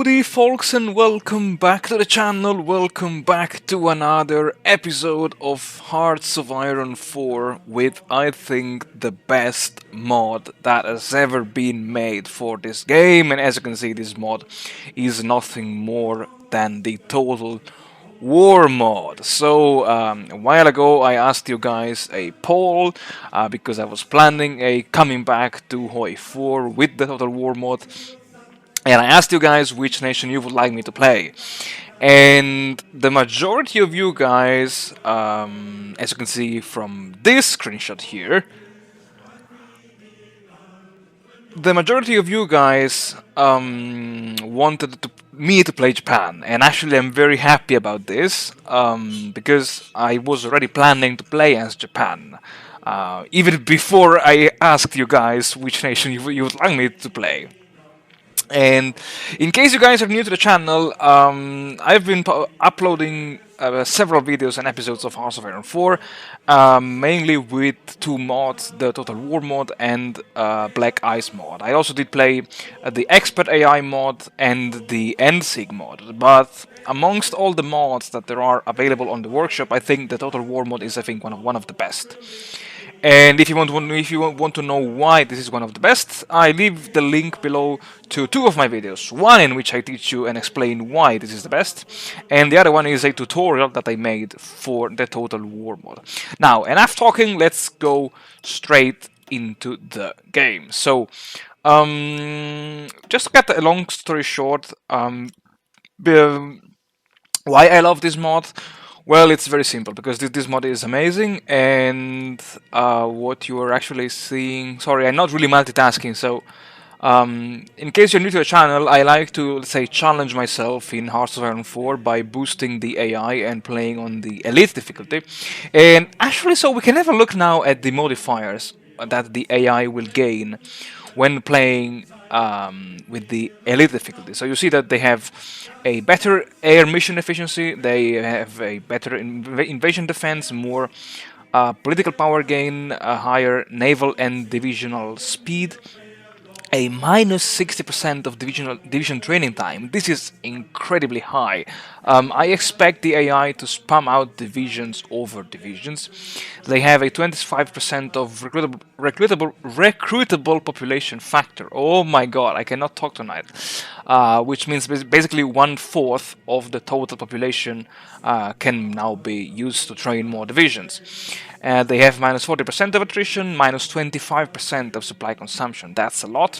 Howdy folks and welcome back to the channel, welcome back to another episode of Hearts of Iron 4 with I think the best mod that has ever been made for this game. And as you can see, this mod is nothing more than the Total War mod. So a while ago I asked you guys a poll because I was planning a coming back to Hoi 4 with the Total War mod, and I asked you guys which nation you would like me to play. And the majority of you guys, as you can see from this screenshot here, the majority of you guys wanted me to play Japan. And actually I'm very happy about this, because I was already planning to play as Japan. Even before I asked you guys which nation you would like me to play. And in case you guys are new to the channel, I've been uploading several videos and episodes of Hearts of Iron 4, mainly with two mods, the Total War mod and Black Ice mod. I also did play the Expert AI mod and the Endsig mod, but amongst all the mods that there are available on the workshop, I think the Total War mod is, I think, one of the best. And if you want to know why this is one of the best, I leave the link below to two of my videos. One in which I teach you and explain why this is the best, and the other one is a tutorial that I made for the Total War mod. Now, enough talking, let's go straight into the game. So, just to cut a long story short, why I love this mod? Well, it's very simple, because this mod is amazing, and what you are actually seeing... Sorry, I'm not really multitasking, so in case you're new to the channel, I like to, let's say, challenge myself in Hearts of Iron 4 by boosting the AI and playing on the Elite difficulty. And actually, so we can have a look now at the modifiers that the AI will gain when playing with the Elite difficulty. So you see that they have a better air mission efficiency, they have a better invasion defense, more political power gain, a higher naval and divisional speed, a minus 60% of division training time. This is incredibly high. I expect the AI to spam out divisions over divisions. They have a 25% of recruitable population factor. Oh my god, I cannot talk tonight. Which means basically 1/4 of the total population can now be used to train more divisions. They have minus 40% of attrition, minus 25% of supply consumption. That's a lot.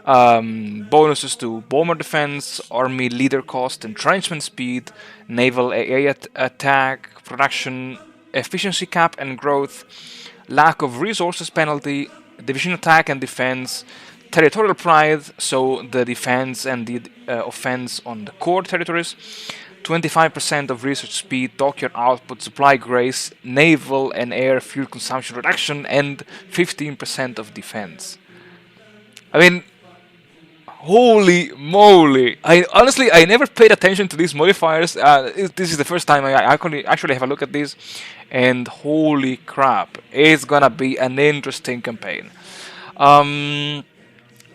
Bonuses to bomber defense, army leader cost, entrenchment speed, naval AA attack, production efficiency cap and growth, lack of resources penalty, division attack and defense, territorial pride, so the defense and the offense on the core territories, 25% of research speed, dockyard output, supply grace, naval and air fuel consumption reduction, and 15% of defense. I mean, holy moly! I never paid attention to these modifiers. This is the first time I actually have a look at these, and holy crap, it's gonna be an interesting campaign.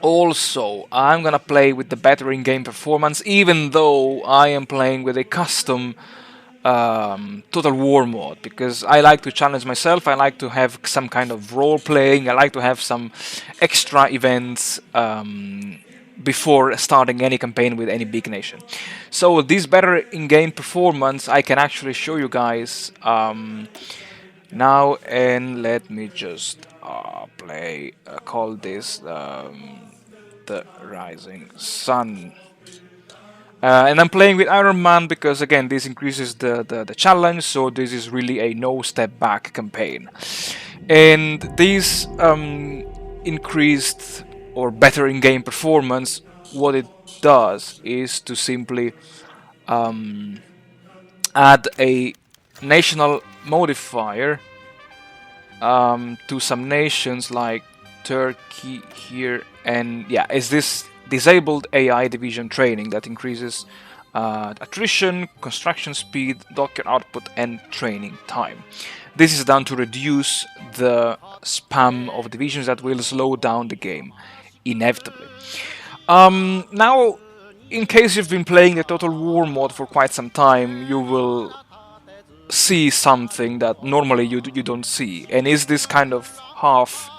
Also, I'm gonna play with the better in-game performance, even though I am playing with a custom Total War mod, because I like to challenge myself, I like to have some kind of role-playing, I like to have some extra events before starting any campaign with any big nation. So this better in-game performance I can actually show you guys now, and let me just call this the Rising Sun. And I'm playing with Iron Man because, again, this increases the challenge, so this is really a no step back campaign. And this increased or better in-game performance, what it does is to simply add a national modifier to some nations like Turkey here, and yeah, is this disabled AI division training that increases attrition, construction speed, dockyard output, and training time. This is done to reduce the spam of divisions that will slow down the game, inevitably. Now, in case you've been playing the Total War mode for quite some time, you will see something that normally you don't see, and is this kind of half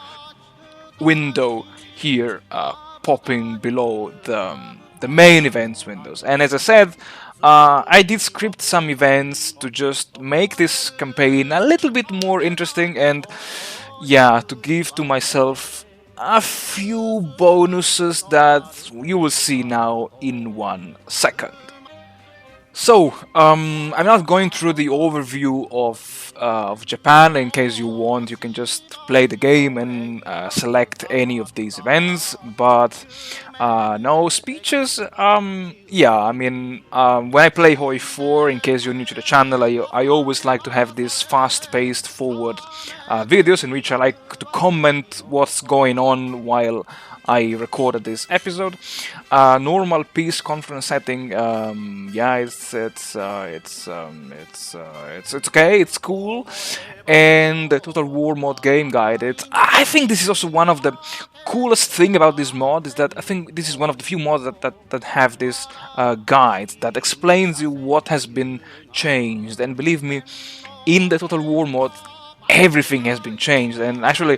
window here popping below the main events windows. And as I said, I did script some events to just make this campaign a little bit more interesting, and yeah, to give to myself a few bonuses that you will see now in 1 second. So, I'm not going through the overview of Japan. In case you want, you can just play the game and select any of these events. But no speeches. Yeah, I mean, when I play Hoi 4, in case you're new to the channel, I always like to have these fast-paced forward videos in which I like to comment what's going on while I recorded this episode. Normal peace conference setting. Yeah, it's okay. It's cool. And the Total War mod game guide. I think this is also one of the coolest thing about this mod, is that I think this is one of the few mods that have this guide that explains you what has been changed. And believe me, in the Total War mod, everything has been changed. And actually,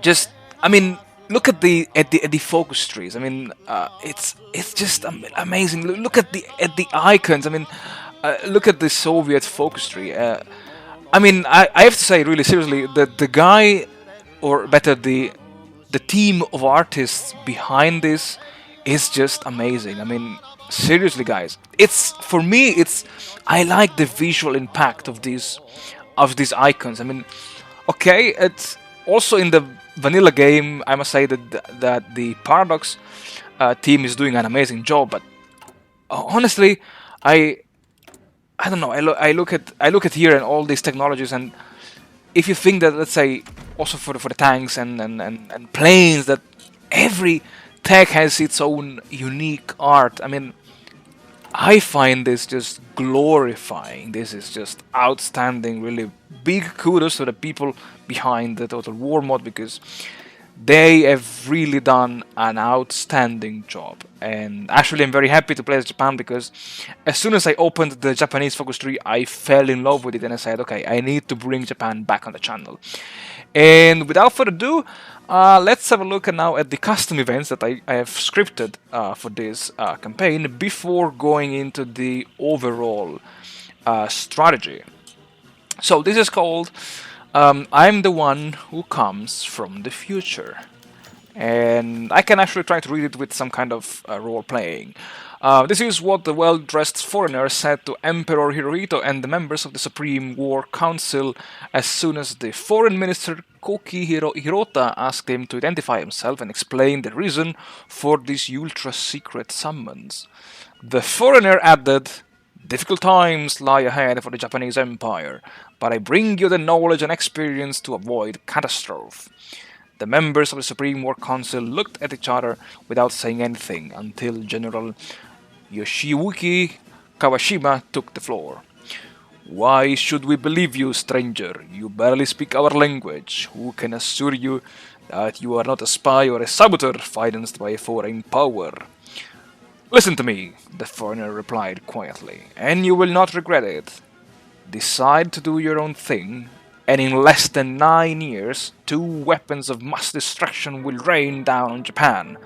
just I mean, look at the focus trees. I mean, it's just amazing. Look at the icons. I mean, look at the Soviet focus tree. I mean, I have to say really seriously that the guy, or better the team of artists behind this is just amazing. I mean, seriously, guys, it's for me. I like the visual impact of these icons. I mean, okay, it's also in the vanilla game. I must say that the Paradox team is doing an amazing job. But honestly, I don't know. I look at here and all these technologies, and if you think that, let's say, also for the tanks and planes, that every tech has its own unique art. I mean, I find this just glorifying. This is just outstanding. Really big kudos to the people behind the Total War mod, because they have really done an outstanding job. And actually, I'm very happy to play as Japan, because as soon as I opened the Japanese focus tree, I fell in love with it, and I said, okay, I need to bring Japan back on the channel. And without further ado, let's have a look now at the custom events that I have scripted for this campaign before going into the overall strategy. So this is called I'm the One Who Comes from the Future. And I can actually try to read it with some kind of role-playing. This is what the well-dressed foreigner said to Emperor Hirohito and the members of the Supreme War Council as soon as the Foreign Minister Koki Hirota asked him to identify himself and explain the reason for this ultra-secret summons. The foreigner added, "Difficult times lie ahead for the Japanese Empire, but I bring you the knowledge and experience to avoid catastrophe." The members of the Supreme War Council looked at each other without saying anything until General Yoshiyuki Kawashima took the floor. "Why should we believe you, stranger? You barely speak our language. Who can assure you that you are not a spy or a saboteur financed by a foreign power?" "Listen to me," the foreigner replied quietly, "and you will not regret it. Decide to do your own thing, and in less than 9 years, 2 weapons of mass destruction will rain down on Japan,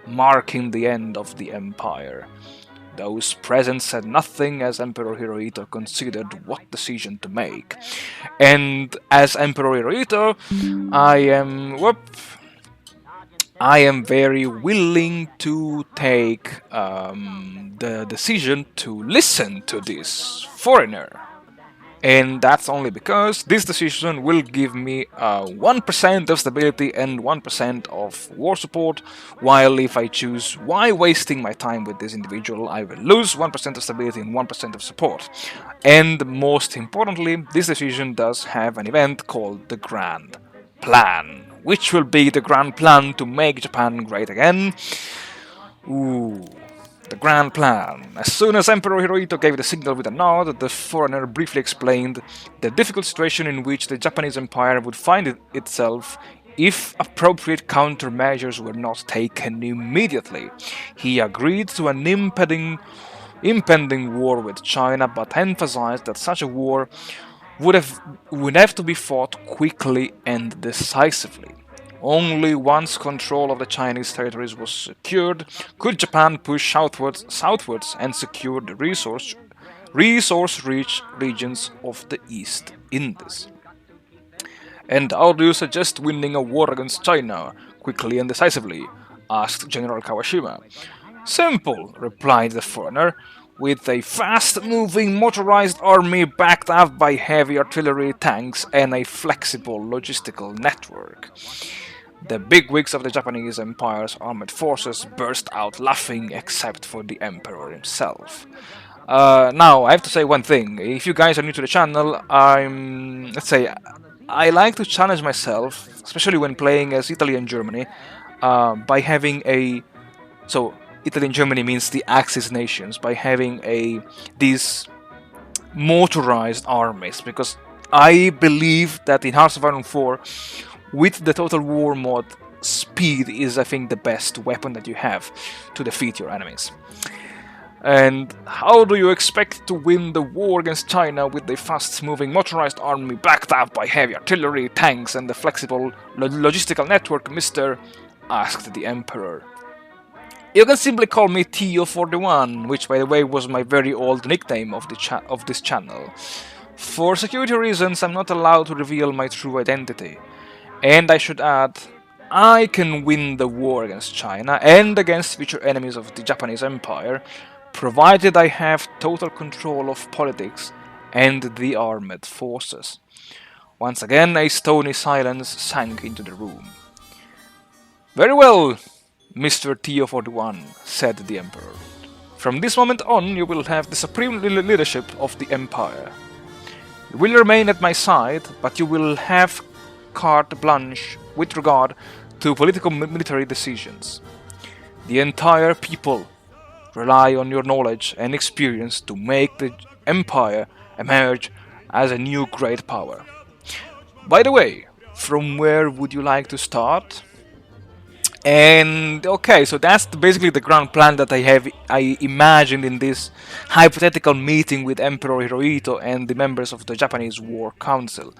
marking the end of the empire." Those present said nothing as Emperor Hirohito considered what decision to make. And as Emperor Hirohito, I am very willing to take the decision to listen to this foreigner. And that's only because this decision will give me 1% of stability and 1% of war support, while if I choose why wasting my time with this individual, I will lose 1% of stability and 1% of support. And most importantly, this decision does have an event called the Grand Plan, which will be the grand plan to make Japan great again. Ooh. The Grand Plan. As soon as Emperor Hirohito gave the signal with a nod, the foreigner briefly explained the difficult situation in which the Japanese Empire would find itself if appropriate countermeasures were not taken immediately. He agreed to an impending war with China, but emphasized that such a war would have to be fought quickly and decisively. Only once control of the Chinese territories was secured could Japan push southwards and secure the resource-rich regions of the East Indies. "And how do you suggest winning a war against China quickly and decisively?" asked General Kawashima. "Simple," replied the foreigner. "With a fast-moving motorized army backed up by heavy artillery, tanks, and a flexible logistical network." The bigwigs of the Japanese Empire's armed forces burst out laughing, except for the Emperor himself. Now, I have to say one thing. If you guys are new to the channel, I like to challenge myself, especially when playing as Italy and Germany, by having a. So, Italy and Germany means the Axis nations, by having these motorized armies, because I believe that in Hearts of Iron 4, with the Total War mod, speed is, I think, the best weapon that you have to defeat your enemies. "And how do you expect to win the war against China with a fast-moving motorized army backed up by heavy artillery, tanks, and a flexible logistical network, Mr.?" asked the Emperor. "You can simply call me Tio41, which, by the way, was my very old nickname of this channel. For security reasons, I'm not allowed to reveal my true identity. And I should add, I can win the war against China and against future enemies of the Japanese Empire, provided I have total control of politics and the armed forces." Once again, a stony silence sank into the room. "Very well, Mr. Tio41, said the Emperor. "From this moment on, you will have the supreme leadership of the Empire. You will remain at my side, but you will have carte blanche with regard to political military decisions. The entire people rely on your knowledge and experience to make the Empire emerge as a new great power. By the way, from where would you like to start?" And okay, so that's basically the ground plan that I imagined in this hypothetical meeting with Emperor Hirohito and the members of the Japanese War Council.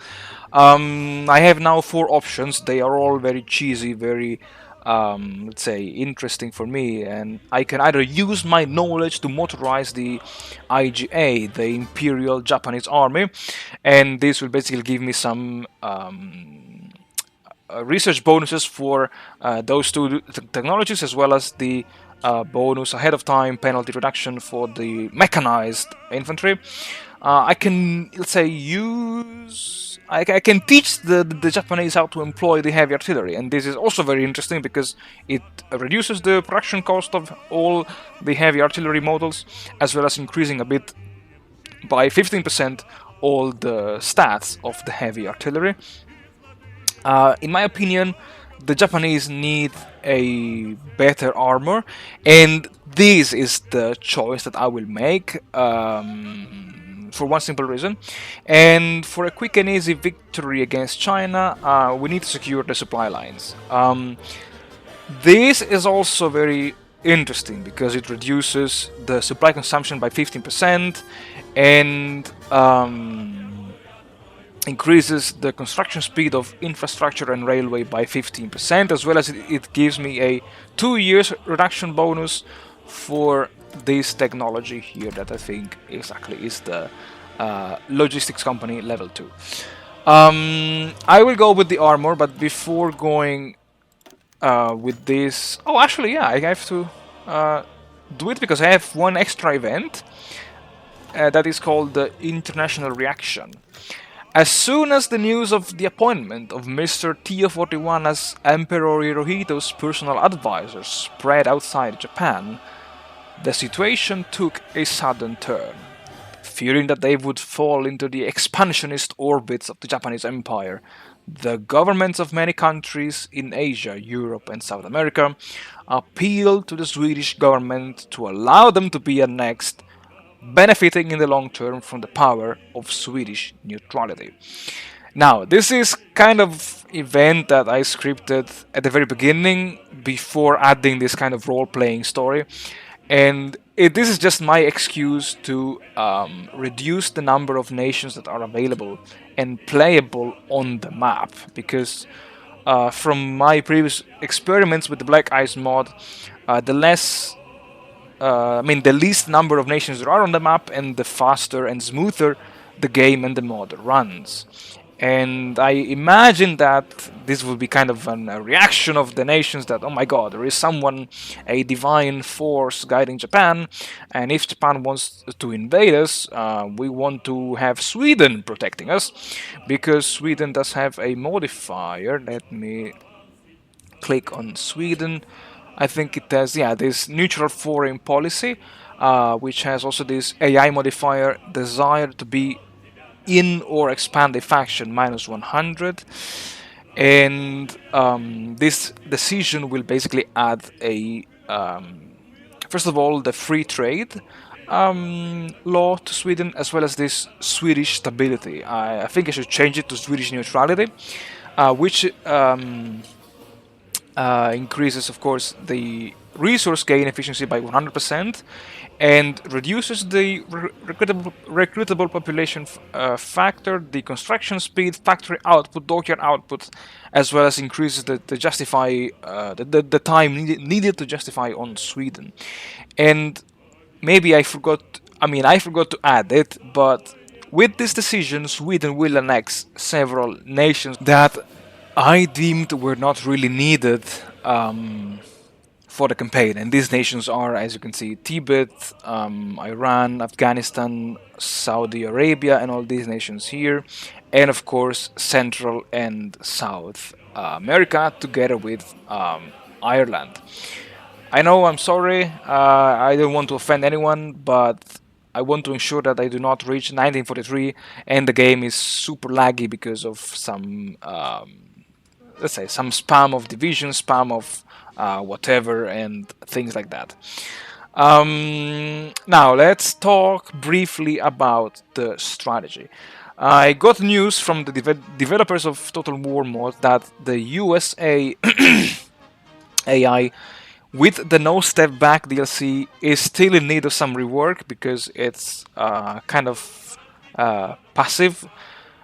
I have now 4 options. They are all very cheesy, very let's say interesting for me, and I can either use my knowledge to motorize the IJA, the Imperial Japanese Army, and this will basically give me some research bonuses for those two technologies, as well as the bonus ahead of time penalty reduction for the mechanized infantry. I can, let's say, I can teach the Japanese how to employ the heavy artillery, and this is also very interesting because it reduces the production cost of all the heavy artillery models, as well as increasing a bit by 15% all the stats of the heavy artillery. In my opinion, the Japanese need a better armor, and this is the choice that I will make for one simple reason. And for a quick and easy victory against China, we need to secure the supply lines. This is also very interesting because it reduces the supply consumption by 15% and increases the construction speed of infrastructure and railway by 15%, as well as it gives me a 2 years reduction bonus for this technology here that I think exactly is the logistics company level 2. I will go with the armor, but before going with this... Oh, actually, yeah, I have to do it because I have one extra event that is called the International Reaction. As soon as the news of the appointment of Mr. Tio41 as Emperor Hirohito's personal advisor spread outside Japan, the situation took a sudden turn. Fearing that they would fall into the expansionist orbits of the Japanese Empire, the governments of many countries in Asia, Europe, and South America appealed to the Swedish government to allow them to be annexed, benefiting in the long term from the power of Swedish neutrality. Now, this is kind of event that I scripted at the very beginning before adding this kind of role-playing story, and this is just my excuse to reduce the number of nations that are available and playable on the map, because from my previous experiments with the Black Ice mod, the less I mean, the least number of nations there are on the map, and the faster and smoother the game and the mod runs. And I imagine that this will be kind of a reaction of the nations that, oh my god, there is someone, a divine force guiding Japan, and if Japan wants to invade us, we want to have Sweden protecting us, because Sweden does have a modifier. Let me click on Sweden. I think it has, yeah, this neutral foreign policy, which has also this AI modifier, desire to be in or expand a faction, minus 100. And this decision will basically add a, first of all, the free trade law to Sweden, as well as this Swedish stability. I think I should change it to Swedish neutrality, which increases, of course, the resource gain efficiency by 100% and reduces the recruitable population factor, the construction speed, factory output, dockyard output, as well as increases the justify the time needed to justify on Sweden. And maybe I forgot. I mean, I forgot to add it, but with this decision, Sweden will annex several nations that I deemed were not really needed for the campaign. And these nations are, as you can see, Tibet, Iran, Afghanistan, Saudi Arabia, and all these nations here. And of course, Central and South America, together with Ireland. I know, I'm sorry, I don't want to offend anyone, but I want to ensure that I do not reach 1943 and the game is super laggy because of some, let's say, some spam of division, spam of whatever, and things like that. Now, let's talk briefly about the strategy. I got news from the developers of Total War mod that the USA AI with the No Step Back DLC is still in need of some rework because it's kind of passive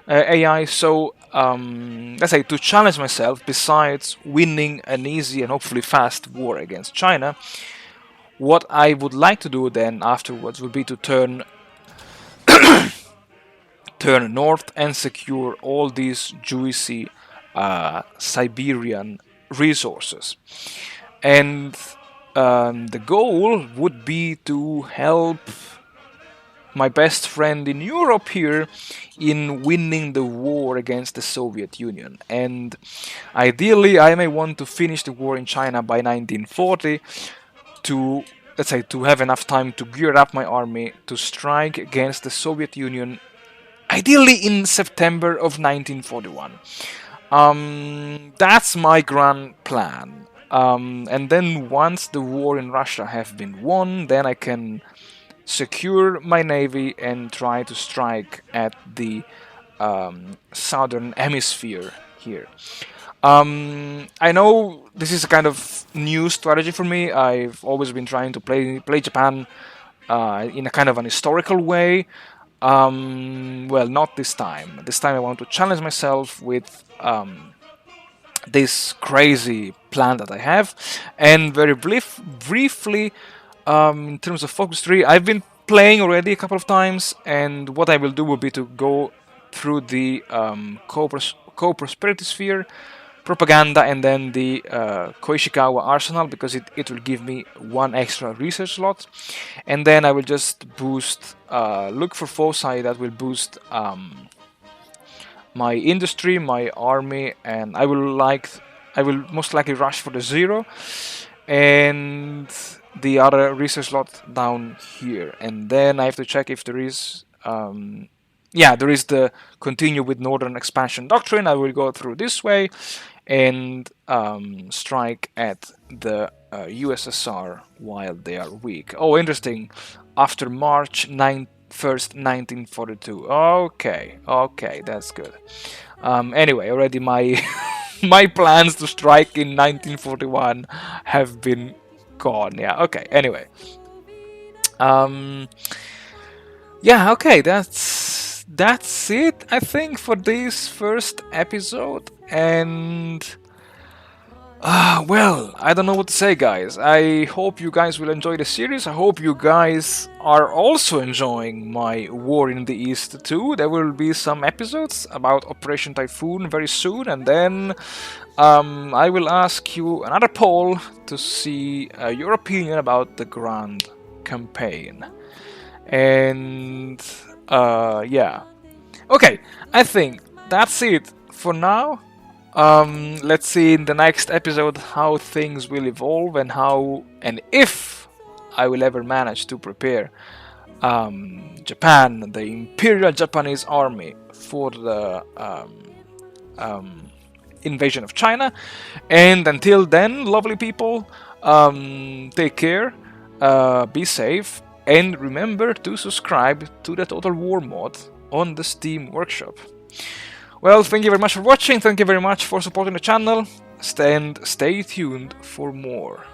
AI. So let's say, to challenge myself, besides winning an easy and hopefully fast war against China, what I would like to do then afterwards would be to turn north and secure all these juicy Siberian resources. And the goal would be to help my best friend in Europe here in winning the war against the Soviet Union. And ideally, I may want to finish the war in China by 1940 to, let's say, to have enough time to gear up my army to strike against the Soviet Union, ideally in September of 1941. That's my grand plan. And then once the war in Russia have been won, then I can secure my navy and try to strike at the southern hemisphere here. I know this is a kind of new strategy for me. I've always been trying to play Japan in a kind of an historical way. Well, not this time. This time I want to challenge myself with this crazy plan that I have. And very briefly, in terms of focus tree, I've been playing already a couple of times, and what I will do will be to go through the co-prosperity sphere, propaganda, and then the Koishikawa arsenal, because it will give me one extra research slot. And then I will just boost, look for foci that will boost my industry, my army, and I will most likely rush for the 0 and the other research slot down here. And then I have to check if there is yeah, there is the continue with northern expansion doctrine. I will go through this way and strike at the USSR while they are weak. Oh, interesting. After March 1st, 1942. Okay, that's good. Anyway, already my My plans to strike in 1941 have been gone. Yeah. Okay. Anyway. Um. Yeah. Okay. That's it. I think for this first episode. And well, I don't know what to say, guys. I hope you guys will enjoy the series. I hope you guys are also enjoying my War in the East too. There will be some episodes about Operation Typhoon very soon, and then I will ask you another poll to see your opinion about the Grand Campaign. And yeah. Okay, I think that's it for now. Let's see in the next episode how things will evolve and how and if I will ever manage to prepare Japan, the Imperial Japanese Army, for the invasion of China. And until then, lovely people, take care, be safe, and remember to subscribe to the Total War mod on the Steam Workshop. Well, thank you very much for watching, thank you very much for supporting the channel, and stay tuned for more.